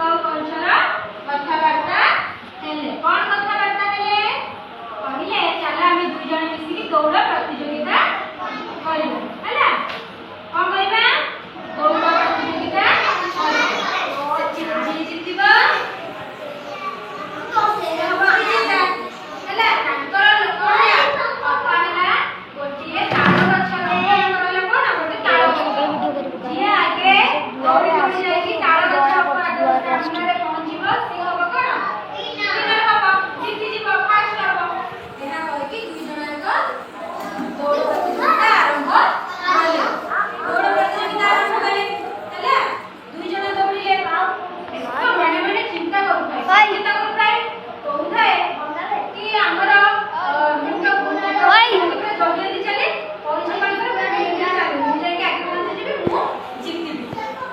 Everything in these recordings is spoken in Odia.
କୌଶଳ କଥାବାର୍ତ୍ତା ହେଲେ। କ'ଣ କଥାବାର୍ତ୍ତା ହେଲେ? କହିଲେ ଚାଲ ଆମେ ଦୁଇ ଜଣ ମିଶିକି ଦୌଡ଼ ପ୍ରତିଯୋଗିତା କରିବା ହେଲା। କ'ଣ କରିବା? ଦୌଡ଼ ପ୍ରତିଯୋଗିତା କରିବା। ଯିଏ ଜିତିବ ହେଲା। ତାଙ୍କର ଲୋକ କଥା ହେଲା ଗୋଟିଏ ତାଳ ଗଛ ରୋପଣ କଲା। କ'ଣ? ଗୋଟେ ତାଳ ଗଛ। ଯିଏ ଆଗେ ଦୌଡ଼ି ଦୌଡ଼ି ଯାଇକି ତାଳ ଗଛ ସାମ୍ନାରେ ପହଞ୍ଚିବ ସିଏ ହବ କ'ଣ? ୱିନର ହବ, ଜିତିଯିବ, ଫାଷ୍ଟ ହବ। ଏହା କହିକି ଦୁଇ ଜଣ ଯାକ ଦୌଡ଼ ପ୍ରତିଯୋଗିତା ଆରମ୍ଭ କଲେ। ଦୌଡ଼ ପ୍ରତିଯୋଗିତା ଆରମ୍ଭ କଲେ ହେଲା। ଦୁଇ ଜଣ ଦୌଡ଼ିଲେ। ମନେ ମନେ ଚିନ୍ତା କରୁଥାଏ କହୁଥାଏ କି ଆମର ମୁଁ ତ ଜଲ୍ଦି ଚାଲେ, ପଇସା ପାଇବାର ଚାଲେ, ମୁଁ ଯାଇକି ଆଗେ ପହଞ୍ଚିଯିବି, ମୁଁ ଜିତିବି।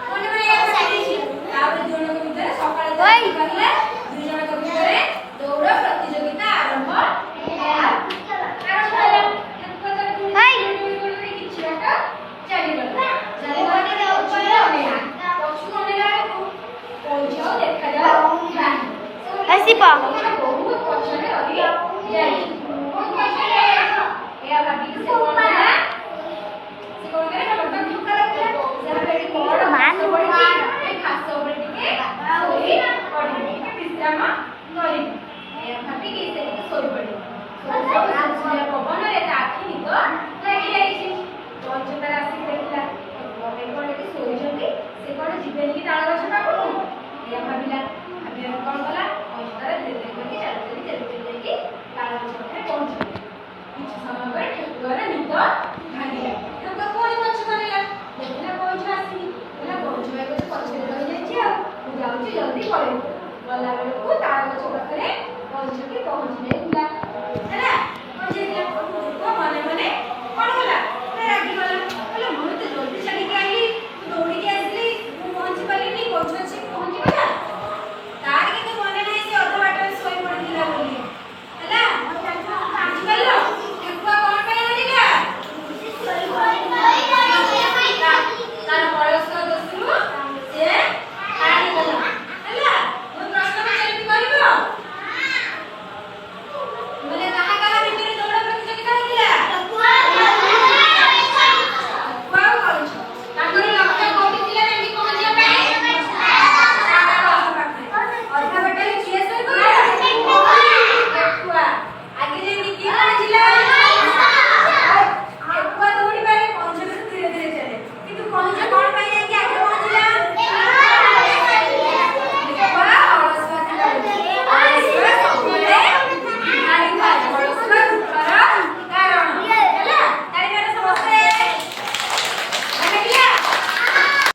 ମନେ ମନେ ଏହା ଚାଲିଛି। ତାପରେ ଦୁଇ ଜଣଙ୍କ ଭିତରେ ସକାଳେ ପାରିଲେ ଦୁଇ ଜଣଙ୍କ ଭିତରେ ଦୌଡ଼ ପ୍ରତିଯୋଗିତା ଆରମ୍ଭ ହେଲା। କିଛି ବାଟ ଚାଲିଗଲା। ପଛକୁ ଅନେଇଲା ବେଳକୁ କଇଁଛ ଆଉ ଦେଖାଯାଉ ନାହିଁ। ବହୁତ ପଛରେ ରହିଯାଇଛି। ବହୁତ ପଛରେ ଏହା ଭାବିକି ସେ କ'ଣ କଲା? ସେ କ'ଣ କଲା? ଗୋଟେ ଧୋକା ଲାଗିଲା। ଯାହାକି ବଡ଼ ଘାସ ପଡ଼ିଛି, ଏ ଘାସ ଉପରେ ଟିକେ ଶୋଇ ପଡ଼ିବ, ଟିକେ ବିଶ୍ରାମ କରିବ। ଏହା ଭାବିକି ସେ ଟିକେ ଶୋଇ ପଡ଼ିବ। ପବନରେ ତା ଆଖି ନିଦ ଲାଗିଯାଇଛି। କଇଁଛ ତାର ଆସିକି ଦେଖିଲା କ'ଣ ଏଠି ଶୋଇଛନ୍ତି, ସେ କ'ଣ ଯିବେନି କି ତାଳ ଗଛ ପାଖକୁ? ଏହା ଭାବିଲା। ଭାବିବାକୁ କ'ଣ କଲା? କଇଁଛ ତାର ଧୀରେ ଧୀରେ କରିକି ଚାଲି ଯାଇକି ତାଳ ଗଛ ପାଖରେ ପହଞ୍ଚିଲା। କିଛି ସମୟ ପରେ ଠେକୁଆର ନିଦ ଭାଙ୍ଗିଲା। ଠେକୁଆ ପୁଣି ପଛକୁ ଅନେଇଲା। ଦେଖିଲା କଇଁଛ ଆସିନି। କହିଲା କଇଁଛ ଭାଇ ବୋଧେ ପଛରେ ରହିଯାଇଛି, ଆଉ ମୁଁ ଯାଉଛି ଜଲ୍ଦି ପଳେଇବି। ଗଲା ବେଳକୁ ତାଳ ଗଛ ପାଖରେ କଇଁଛଟି ପହଞ୍ଚି